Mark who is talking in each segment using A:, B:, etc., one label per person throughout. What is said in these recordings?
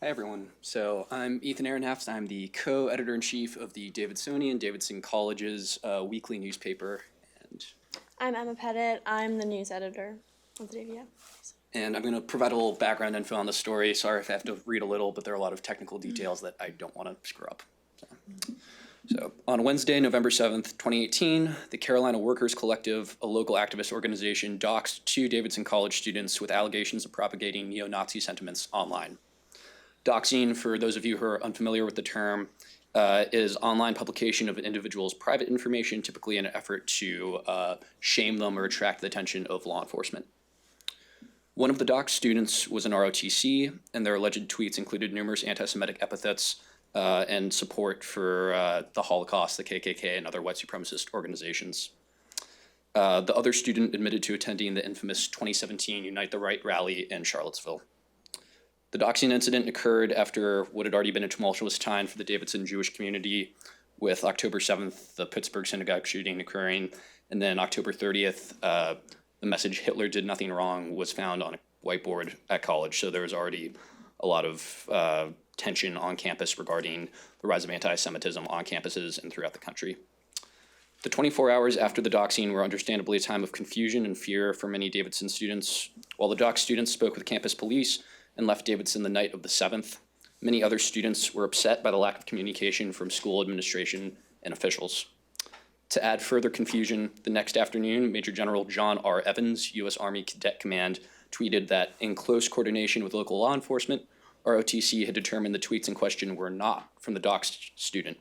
A: Hi, everyone. So I'm Ethan Ehrenhaft. I'm the co-editor-in-chief of the Davidsonian, Davidson College's weekly newspaper. And,
B: I'm Emma Pettit. I'm the news editor of the DVO.
A: and I'm going to provide a little background info on the story. Sorry if I have to read a little, but there are a lot of technical details that I don't want to screw up. So on Wednesday, November 7th, 2018, the Carolina Workers Collective, a local activist organization, doxed two Davidson College students with allegations of propagating neo-Nazi sentiments online. Doxing, for those of you who are unfamiliar with the term, is online publication of an individual's private information, typically in an effort to shame them or attract the attention of law enforcement. One of the doxed students was an ROTC, and their alleged tweets included numerous anti-Semitic epithets and support for the Holocaust, the KKK, and other white supremacist organizations. The other student admitted to attending the infamous 2017 Unite the Right rally in Charlottesville. The doxing incident occurred after what had already been a tumultuous time for the Davidson Jewish community, with October 7th, the Pittsburgh synagogue shooting occurring, and then October 30th, the message "Hitler did nothing wrong" was found on a whiteboard at college. So there was already a lot of tension on campus regarding the rise of anti-Semitism on campuses and throughout the country. The 24 hours after the doxing were understandably a time of confusion and fear for many Davidson students. While the doxed students spoke with campus police and left Davidson the night of the 7th, many other students were upset by the lack of communication from school administration and officials. To add further confusion, the next afternoon, Major General John R. Evans, U.S. Army Cadet Command, tweeted that in close coordination with local law enforcement, ROTC had determined the tweets in question were not from the doxed student.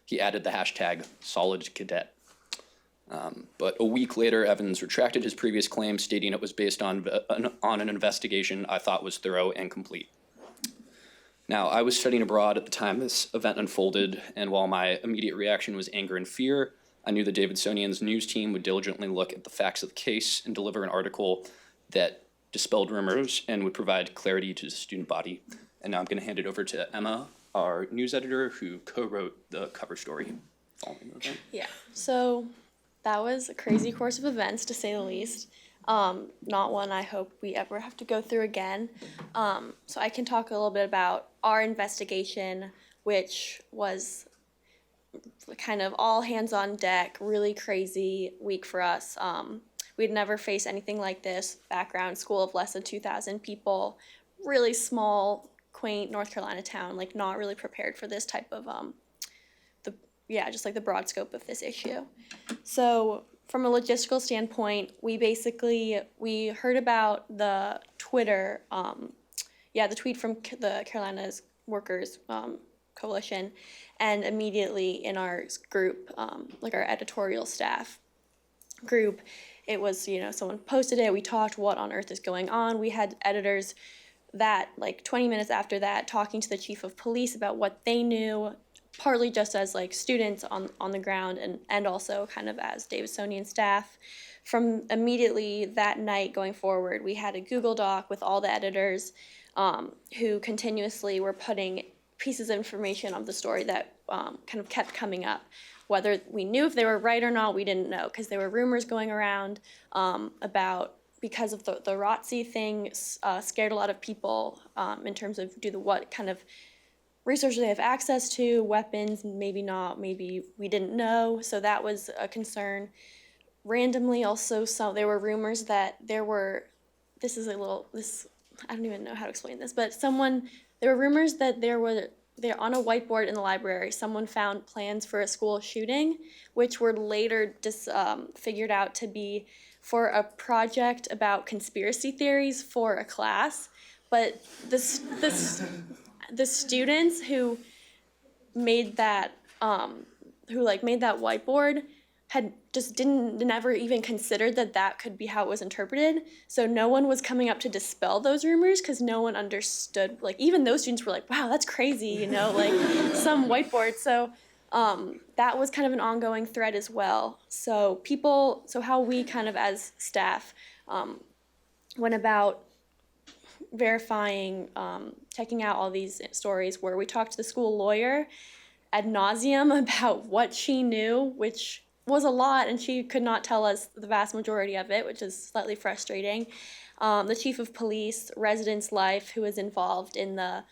A: He added the hashtag #SolidCadet. But a week later, Evans retracted his previous claim, stating it was based on an investigation I thought was thorough and complete. Now, I was studying abroad at the time this event unfolded, and while my immediate reaction was anger and fear, I knew the Davidsonian's news team would diligently look at the facts of the case and deliver an article that dispelled rumors and would provide clarity to the student body. And now I'm going to hand it over to Emma, our news editor, who co-wrote the cover story following the event.
B: Yeah, so that was a crazy course of events, to say the least. Not one I hope we ever have to go through again. So I can talk a little bit about our investigation, which was kind of all hands on deck, really crazy week for us. We'd never faced anything like this. Background, school of less than 2,000 people, really small, quaint North Carolina town, like not really prepared for this type of just like the broad scope of this issue. So from a logistical standpoint, we heard about the Twitter, the tweet from the Carolina's Workers Coalition, and immediately in our group, like our editorial staff group, it was, someone posted it, we talked, what on earth is going on? We had editors that, like 20 minutes after that, talking to the chief of police about what they knew, partly just as like students on the ground and also kind of as Davidsonian staff. From immediately that night going forward, we had a Google Doc with all the editors who continuously were putting pieces of information of the story that kind of kept coming up. Whether we knew if they were right or not, we didn't know, because there were rumors going around about, because of the ROTC thing, scared a lot of people in terms of what kind of resources they have access to, weapons, maybe not, maybe we didn't know, so that was a concern. Randomly also, there were rumors that I don't even know how to explain this, but there were rumors that they're on a whiteboard in the library, someone found plans for a school shooting, which were later figured out to be for a project about conspiracy theories for a class, but the students who made that whiteboard had just never even considered that could be how it was interpreted. So no one was coming up to dispel those rumors because no one understood. Like even those students were like, "Wow, that's crazy," like some whiteboard. So that was kind of an ongoing thread as well. So how we kind of as staff went about verifying, checking out all these stories, where we talked to the school lawyer ad nauseum about what she knew, which was a lot, and she could not tell us the vast majority of it, which is slightly frustrating. The chief of police, residence life, who was involved in the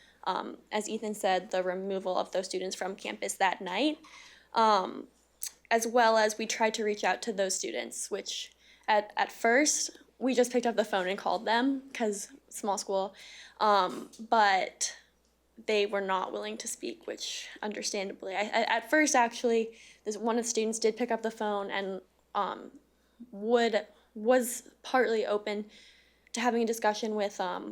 B: as Ethan said, the removal of those students from campus that night, as well as we tried to reach out to those students, which at first we just picked up the phone and called them because small school, but they were not willing to speak, which understandably. At first, actually, one of the students did pick up the phone and was partly open to having a discussion with a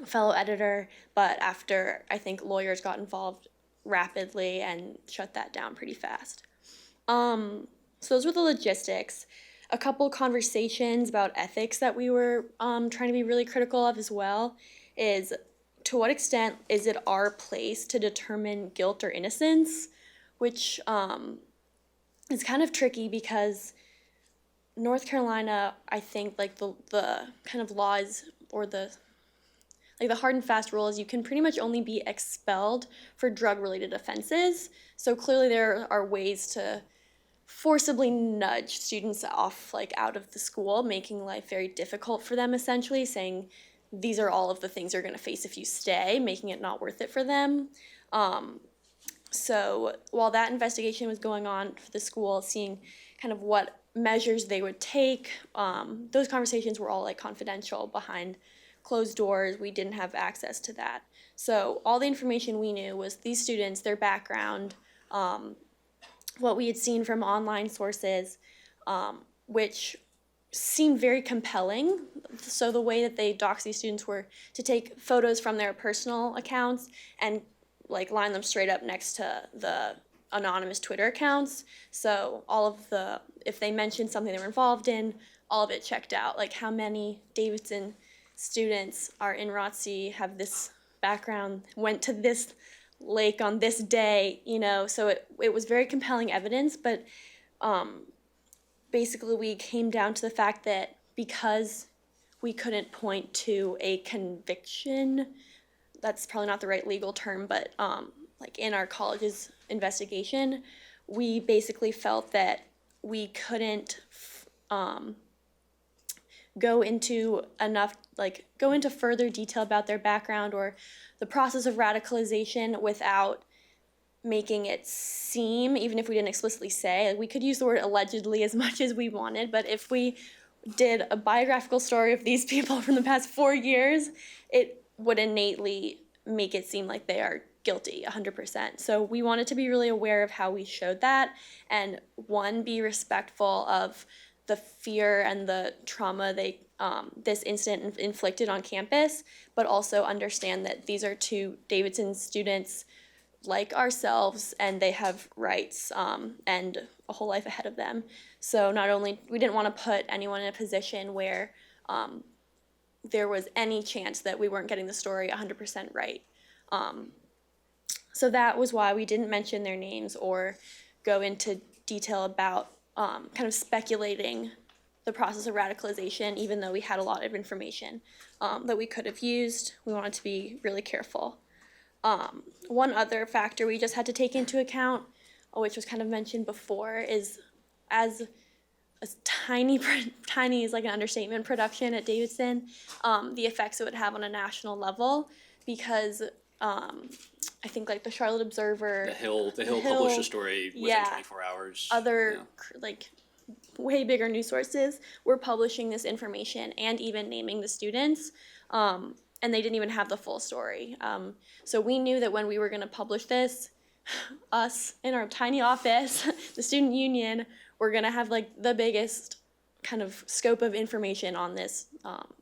B: fellow editor, but after, I think, lawyers got involved rapidly and shut that down pretty fast. So those were the logistics. A couple conversations about ethics that we were trying to be really critical of as well is, to what extent is it our place to determine guilt or innocence, which is kind of tricky because North Carolina, I think, like the kind of laws or the hard and fast rule is you can pretty much only be expelled for drug-related offenses. So clearly there are ways to forcibly nudge students off, like, out of the school, making life very difficult for them, essentially, saying these are all of the things you're going to face if you stay, making it not worth it for them. So while that investigation was going on for the school, seeing kind of what measures they would take, those conversations were all, like, confidential behind closed doors. We didn't have access to that. So all the information we knew was these students, their background, what we had seen from online sources, which seemed very compelling. So the way that they doxed these students were to take photos from their personal accounts and, like, line them straight up next to the anonymous Twitter accounts. So all of the, if they mentioned something they were involved in, all of it checked out. Like, how many Davidson students are in ROTC, have this background, went to this lake on this day, so it was very compelling evidence, but basically we came down to the fact that because we couldn't point to a conviction, that's probably not the right legal term, but like in our college's investigation, we basically felt that we couldn't go into further detail about their background or the process of radicalization without making it seem, even if we didn't explicitly say, like, we could use the word allegedly as much as we wanted, but if we did a biographical story of these people from the past 4 years, it would innately make it seem like they are guilty 100%. So we wanted to be really aware of how we showed that, and one, be respectful of the fear and the trauma this incident inflicted on campus, but also understand that these are two Davidson students like ourselves, and they have rights and a whole life ahead of them. So not only, we didn't want to put anyone in a position where there was any chance that we weren't getting the story 100% right. So that was why we didn't mention their names or go into detail about kind of speculating the process of radicalization, even though we had a lot of information that we could have used. We wanted to be really careful. One other factor we just had to take into account, which was kind of mentioned before, is as a tiny is like an understatement, production at Davidson, the effects it would have on a national level, because I think, like, the Charlotte Observer,
A: The Hill published a story within 24 hours.
B: Other like way bigger news sources were publishing this information and even naming the students, and they didn't even have the full story. So we knew that when we were going to publish this, us in our tiny office, the student union, were going to have, like, the biggest kind of scope of information on this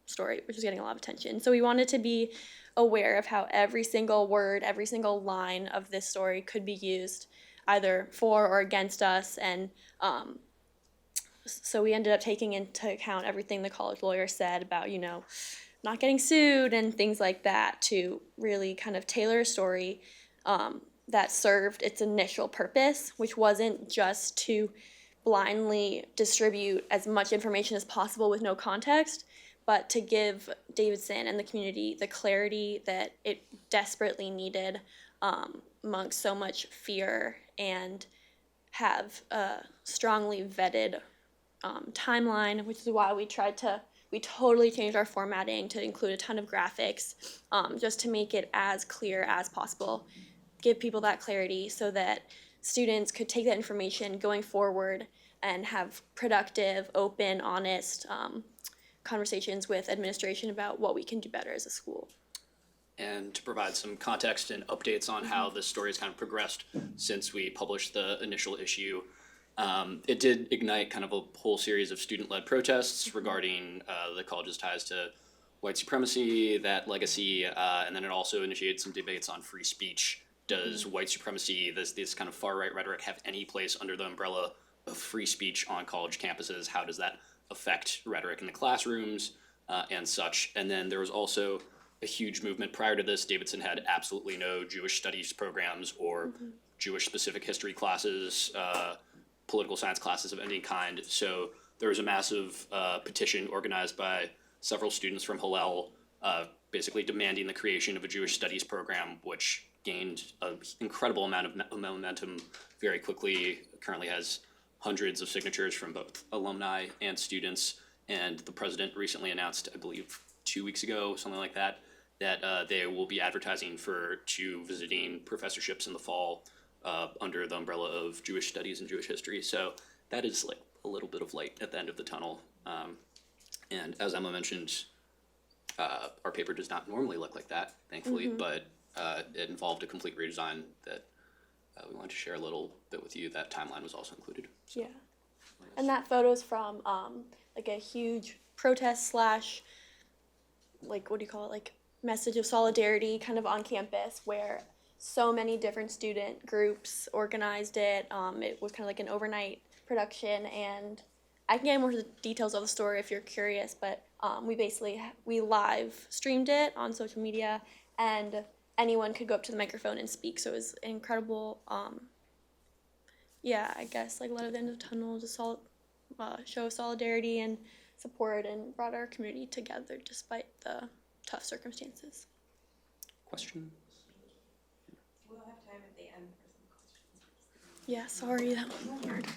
B: story, which was getting a lot of attention. So we wanted to be aware of how every single word, every single line of this story could be used either for or against us, and so we ended up taking into account everything the college lawyer said about, not getting sued and things like that, to really kind of tailor a story that served its initial purpose, which wasn't just to blindly distribute as much information as possible with no context, but to give Davidson and the community the clarity that it desperately needed amongst so much fear, and have a strongly vetted timeline, which is why we we totally changed our formatting to include a ton of graphics, just to make it as clear as possible, give people that clarity so that students could take that information going forward and have productive, open, honest conversations with administration about what we can do better as a school.
A: And to provide some context and updates on how this story has kind of progressed since we published the initial issue, it did ignite kind of a whole series of student-led protests regarding the college's ties to white supremacy, that legacy, and then it also initiated some debates on free speech. Does white supremacy, this kind of far-right rhetoric, have any place under the umbrella of free speech on college campuses? How does that affect rhetoric in the classrooms and such? And then there was also a huge movement prior to this. Davidson had absolutely no Jewish studies programs or Jewish-specific history classes, political science classes of any kind. So there was a massive petition organized by several students from Hillel, basically demanding the creation of a Jewish studies program, which gained an incredible amount of momentum very quickly. Currently has hundreds of signatures from both alumni and students. And the president recently announced, I believe 2 weeks ago, something like that, that they will be advertising for 2 visiting professorships in the fall under the umbrella of Jewish studies and Jewish history. So that is like a little bit of light at the end of the tunnel. And as Emma mentioned, our paper does not normally look like that, thankfully, but it involved a complete redesign that we wanted to share a little bit with you. That timeline was also included. So,
B: yeah. And that photo's from like a huge protest slash, like, what do you call it, like message of solidarity kind of on campus where so many different student groups organized it. It was kind of like an overnight production, and I can get more into the details of the story if you're curious, but we live streamed it on social media, and anyone could go up to the microphone and speak. So it was an incredible, I guess like light at the end of the tunnel, just show solidarity and support, and brought our community together despite the tough circumstances.
A: Question?
C: We'll have time at the end for some questions.
B: Yeah, sorry, that was hard.